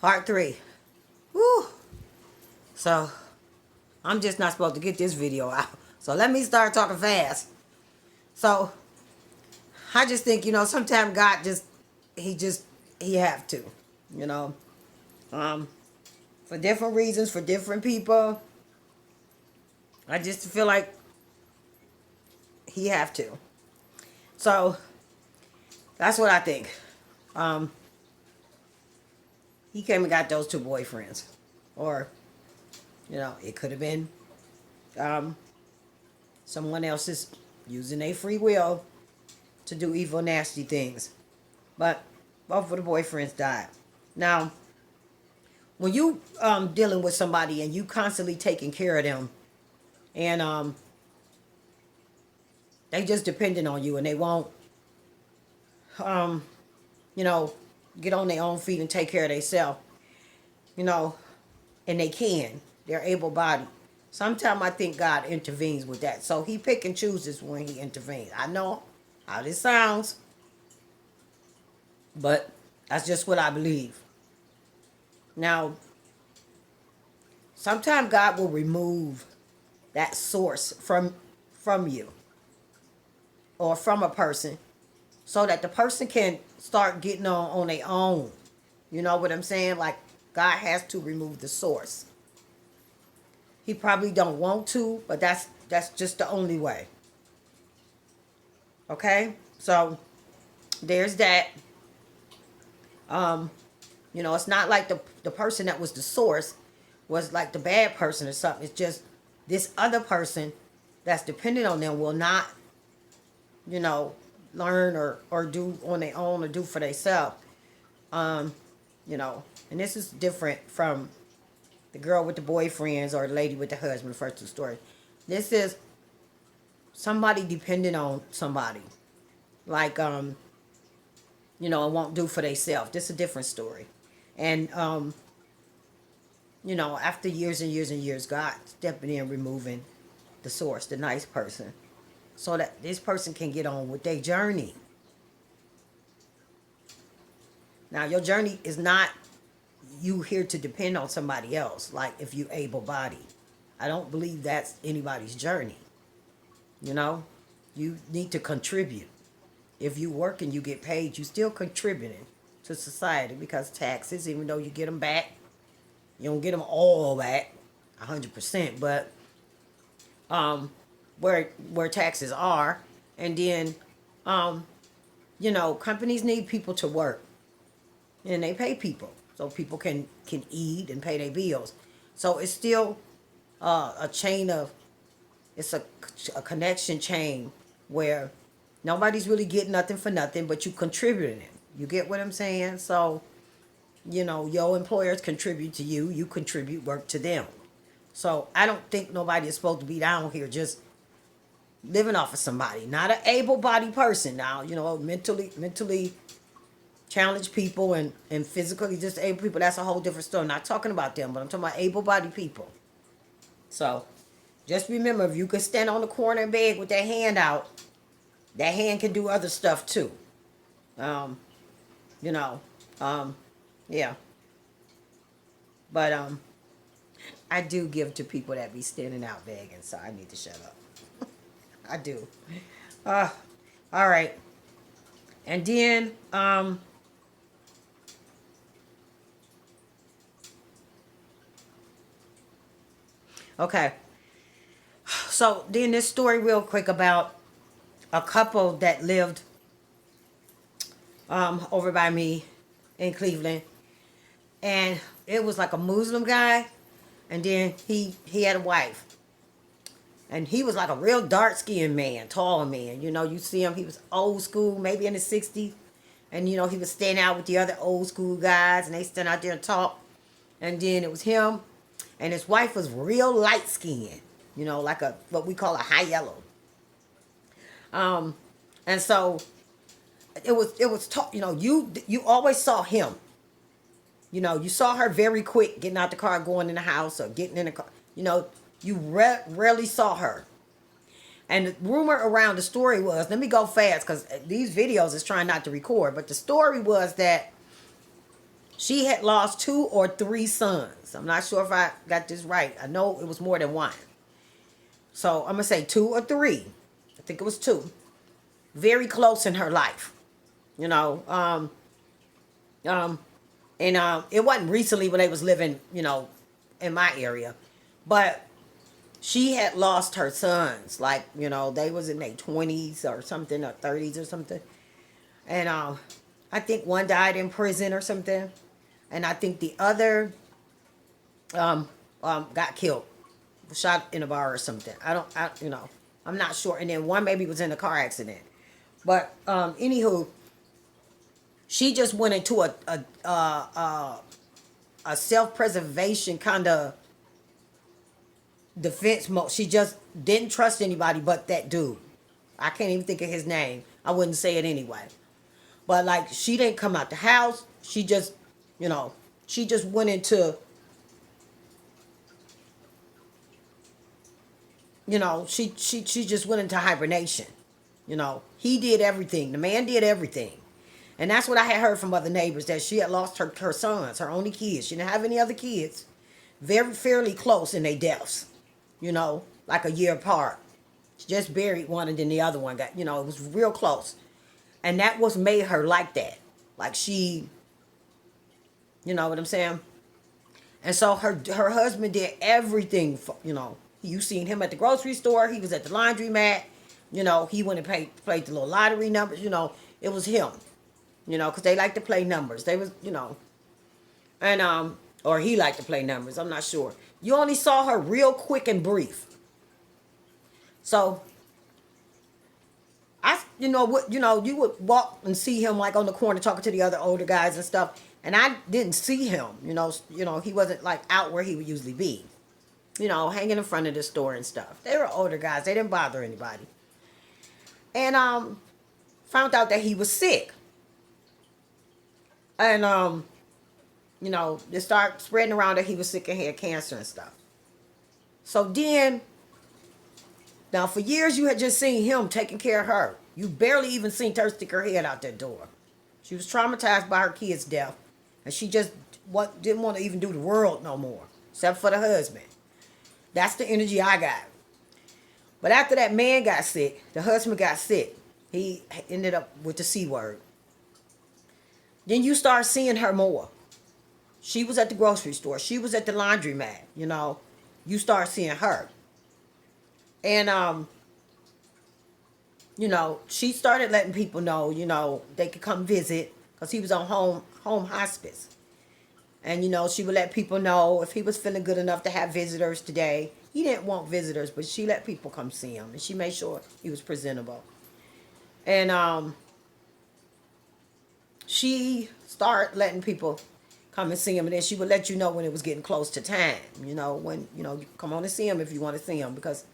Part 3. Woo! So, I'm just not supposed to get this video out. So, let me start talking fast. So, I just think, sometimes God he have to, you know. Um, for different reasons, for different people. I just feel like he have to. So, that's what I think. Um, he came and got those two boyfriends. Or, it could have been um, someone else's using their free will to do evil, nasty things. But both of the boyfriends died. Now, when you dealing with somebody and you constantly taking care of them, and they just depending on you, and they won't, um, you know, get on their own feet and take care of themselves, you know, and they can. They're able-bodied. Sometimes I think God intervenes with that. So he pick and chooses when he intervenes. I know how this sounds, but that's just what I believe. Now, sometimes God will remove that source from you or from a person so that the person can start getting on their own. You know what I'm saying? Like, God has to remove the source. He probably don't want to, but that's just the only way. Okay? So there's that. It's not like the person that was the source was like the bad person or something. It's just this other person that's dependent on them will not, learn or do on their own or do for themselves. And this is different from the girl with the boyfriends or the lady with the husband, the first two stories. This is somebody dependent on somebody. Like, it won't do for themselves. This is a different story. And, after years and years and years, God stepping in, removing the source, the nice person, so that this person can get on with their journey. Now, your journey is not you here to depend on somebody else, like if you able-bodied. I don't believe that's anybody's journey. You need to contribute. If you work and you get paid, you still contributing to society because taxes, even though you get them back, you don't get them all back, 100%, but where taxes are, and then companies need people to work, and they pay people so people can eat and pay their bills. So it's still a chain of, it's a connection chain where nobody's really getting nothing for nothing, but you contributing it. You get what I'm saying? So, your employers contribute to you, you contribute work to them. So I don't think nobody is supposed to be down here just living off of somebody. Not an able-bodied person now, mentally challenged people and physically disabled people. That's a whole different story. I'm not talking about them, but I'm talking about able-bodied people. So just remember, if you can stand on the corner and beg with that hand out, that hand can do other stuff too. Yeah. But I do give to people that be standing out begging, so I need to shut up. I do. All right. And then okay. So then this story real quick about a couple that lived over by me in Cleveland, and it was like a Muslim guy, and then he had a wife, and he was like a real dark skinned man, tall man. You see him, he was old school, maybe in the 60s, and he was standing out with the other old school guys, and they stand out there and talk. And then it was him, and his wife was real light skinned, like a what we call a high yellow. And so it was you always saw him. You saw her very quick getting out the car, going in the house, or getting in the car. You rarely saw her. And the rumor around the story was, let me go fast because these videos is trying not to record, but the story was that She had lost 2 or 3 sons. I'm not sure if I got this right. I know it was more than one. So I'm gonna say 2 or 3. I think it was 2. Very close in her life, you know. Um, and it wasn't recently when they was living, in my area, but she had lost her sons. Like, they was in their 20s or something, or 30s or something. And I think one died in prison or something, and I think the other got killed, shot in a bar or something. I'm not sure. And then one maybe was in a car accident. But anywho, she just went into a self preservation kind of defense mode. She just didn't trust anybody but that dude. I can't even think of his name. I wouldn't say it anyway. But like, she didn't come out the house. You know, she just went into, she just went into hibernation. He did everything. The man did everything. And that's what I had heard from other neighbors, that she had lost her sons, her only kids. She didn't have any other kids. Very fairly close in their deaths. Like a year apart. She just buried one and then the other one got, it was real close. And that was made her like that. Like she, you know what I'm saying? And so her husband did everything for, you seen him at the grocery store, he was at the laundromat, he went and played the little lottery numbers, it was him. Because they like to play numbers. They was, and or he liked to play numbers. I'm not sure. You only saw her real quick and brief. So you would walk and see him like on the corner talking to the other older guys and stuff. And I didn't see him. He wasn't like out where he would usually be. Hanging in front of the store and stuff. They were older guys. They didn't bother anybody. And found out that he was sick. And they start spreading around that he was sick and had cancer and stuff. So then, now for years you had just seen him taking care of her. You barely even seen her stick her head out that door. She was traumatized by her kid's death, and she just didn't want to even do the world no more, except for the husband. That's the energy I got. But after that man got sick, the husband got sick. He ended up with the C word. Then you start seeing her more. She was at the grocery store. She was at the laundromat. You start seeing her. And, she started letting people know, they could come visit because he was on home hospice. And, she would let people know if he was feeling good enough to have visitors today. He didn't want visitors, but she let people come see him. And she made sure he was presentable. And, she started letting people come and see him, and then she would let you know when it was getting close to time. When you come on and see him if you want to see him, because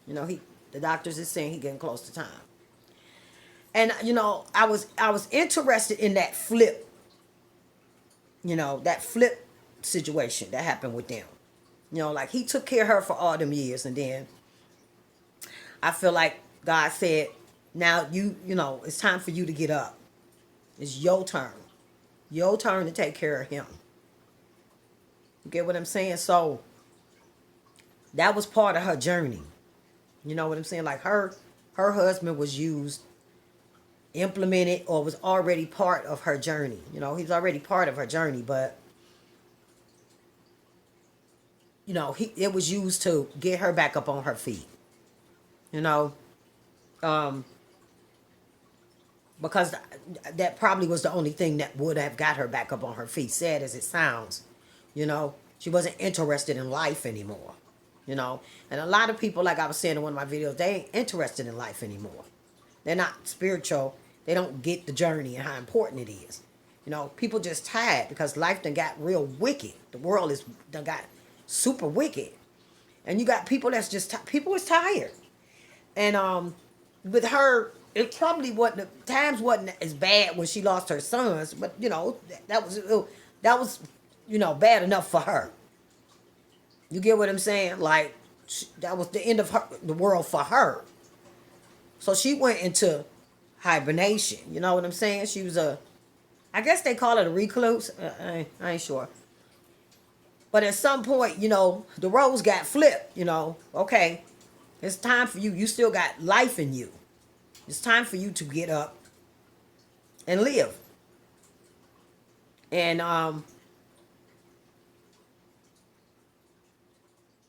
the doctors is saying he getting close to time. And I was interested in that flip. That flip situation that happened with them. Like he took care of her for all them years, and then I feel like God said, now it's time for you to get up. It's your turn. Your turn to take care of him. You get what I'm saying? So that was part of her journey. You know what I'm saying? Like her husband was used, implemented, or was already part of her journey. He's already part of her journey, but it was used to get her back up on her feet. Because that probably was the only thing that would have got her back up on her feet, sad as it sounds. She wasn't interested in life anymore. And a lot of people, like I was saying in one of my videos, they ain't interested in life anymore. They're not spiritual. They don't get the journey and how important it is. People just tired because life done got real wicked. The world is done got super wicked. And you got people that's just, people is tired. And with her, it probably wasn't as bad when she lost her sons, but that was bad enough for her. You get what I'm saying? Like that was the end of the world for her. So she went into hibernation. You know what I'm saying? She was I guess they call it a recluse. I ain't sure. But at some point, the roles got flipped. Okay, it's time for you. You still got life in you. It's time for you to get up and live. And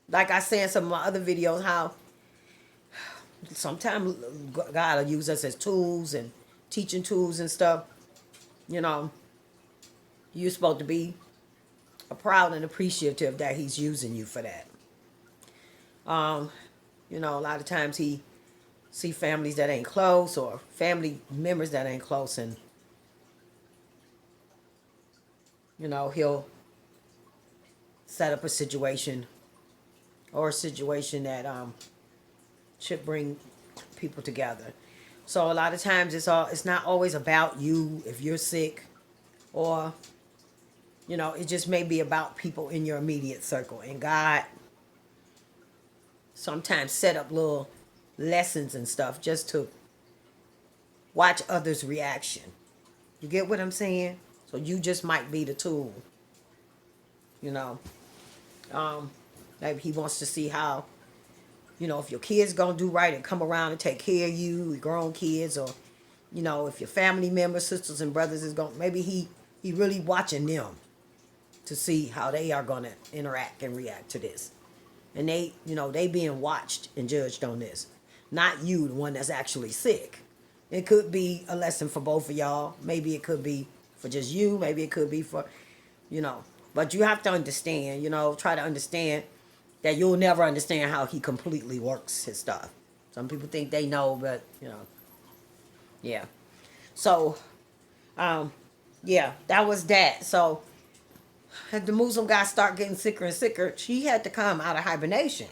like I said in some of my other videos, how sometimes God will use us as tools and teaching tools and stuff. You know, you're supposed to be proud and appreciative that He's using you for that. Um, a lot of times He see families that ain't close or family members that ain't close, and He'll set up a situation or a situation that should bring people together. So a lot of times it's not always about you if you're sick, or it just may be about people in your immediate circle. And God sometimes set up little lessons and stuff just to watch others' reaction. You get what I'm saying? So you just might be the tool. You know, maybe He wants to see how, if your kids gonna do right and come around and take care of you, your grown kids, or if your family members, sisters and brothers is going, maybe he really watching them to see how they are gonna interact and react to this, and they being watched and judged on this, not you, the one that's actually sick. It could be a lesson for both of y'all. Maybe it could be for just you. Maybe it could be for, but you have to understand. Try to understand that you'll never understand how He completely works His stuff. Some people think they know, but yeah. So, yeah, that was that. So, as the Muslim guy start getting sicker and sicker, she had to come out of hibernation.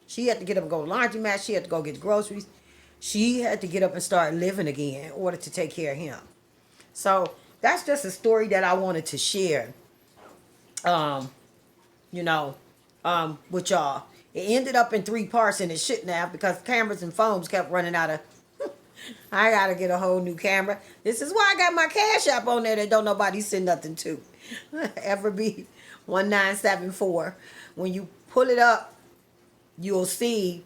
She had to get up and go to laundromat. She had to go get the groceries. She had to get up and start living again in order to take care of him. So that's just a story that I wanted to share. You know, with y'all. It ended up in 3 parts, and it shouldn't have, because cameras and phones kept running out of. I gotta get a whole new camera. This is why I got my Cash App on there that don't nobody send nothing to. FB 1974. When you pull it up, you'll see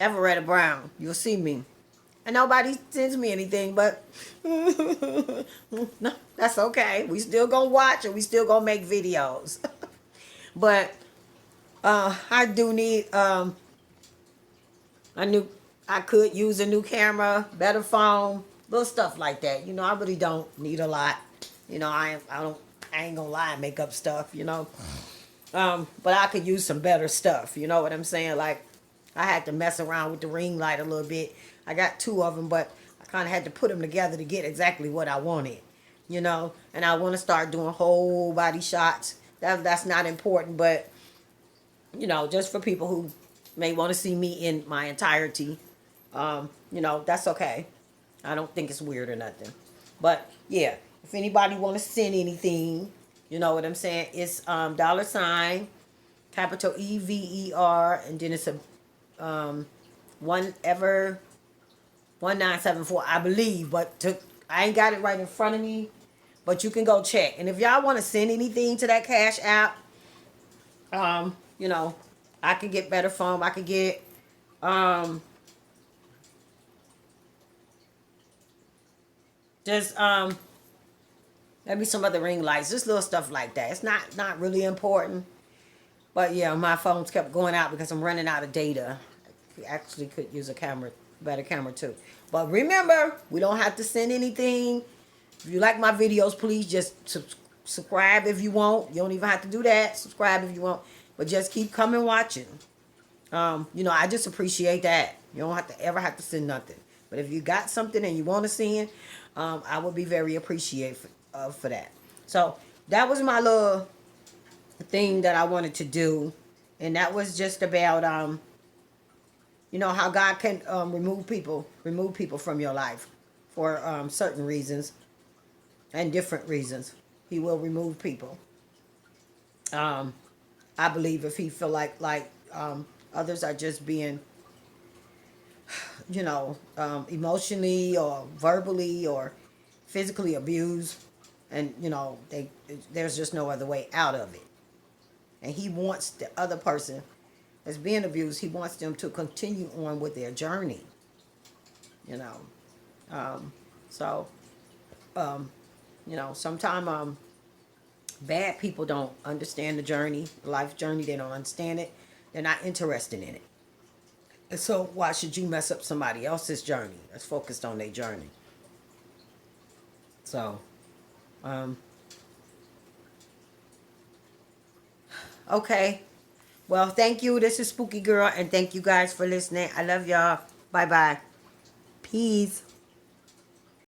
Everetta Brown. You'll see me. And nobody sends me anything, but no, that's okay. We still gonna watch and we still gonna make videos. But I do need a new. I could use a new camera, better phone, little stuff like that. I really don't need a lot. I ain't gonna lie and make up stuff. But I could use some better stuff. You know what I'm saying? Like, I had to mess around with the ring light a little bit. I got 2 of them, but I kind of had to put them together to get exactly what I wanted. And I want to start doing whole body shots. That's not important, but just for people who may want to see me in my entirety, that's okay. I don't think it's weird or nothing. But yeah, if anybody want to send anything, you know what I'm saying? It's $, capital EVER, and then it's a one ever 1974, I believe, but I ain't got it right in front of me. But you can go check. And if y'all want to send anything to that Cash App, I could get better phone. I could get just maybe some other ring lights, just little stuff like that. It's not really important. But yeah, my phones kept going out because I'm running out of data. I actually could use a better camera too. But remember, we don't have to send anything. If you like my videos, please just subscribe if you want. You don't even have to do that. Subscribe if you want. But just keep coming watching. I just appreciate that. You don't have to send nothing. But if you got something and you want to send, I would be very appreciative for that. So that was my little thing that I wanted to do. And that was just about, how God can remove people from your life for certain reasons and different reasons. He will remove people. I believe if he feel like others are just being, emotionally or verbally or physically abused, and there's just no other way out of it. And he wants the other person that's being abused. He wants them to continue on with their journey. You know, so sometimes bad people don't understand the journey, life journey. They don't understand it. They're not interested in it. And so why should you mess up somebody else's journey that's focused on their journey? So, um, okay. Well, thank you. This is Spooky Girl, and thank you guys for listening. I love y'all. Bye bye. Peace.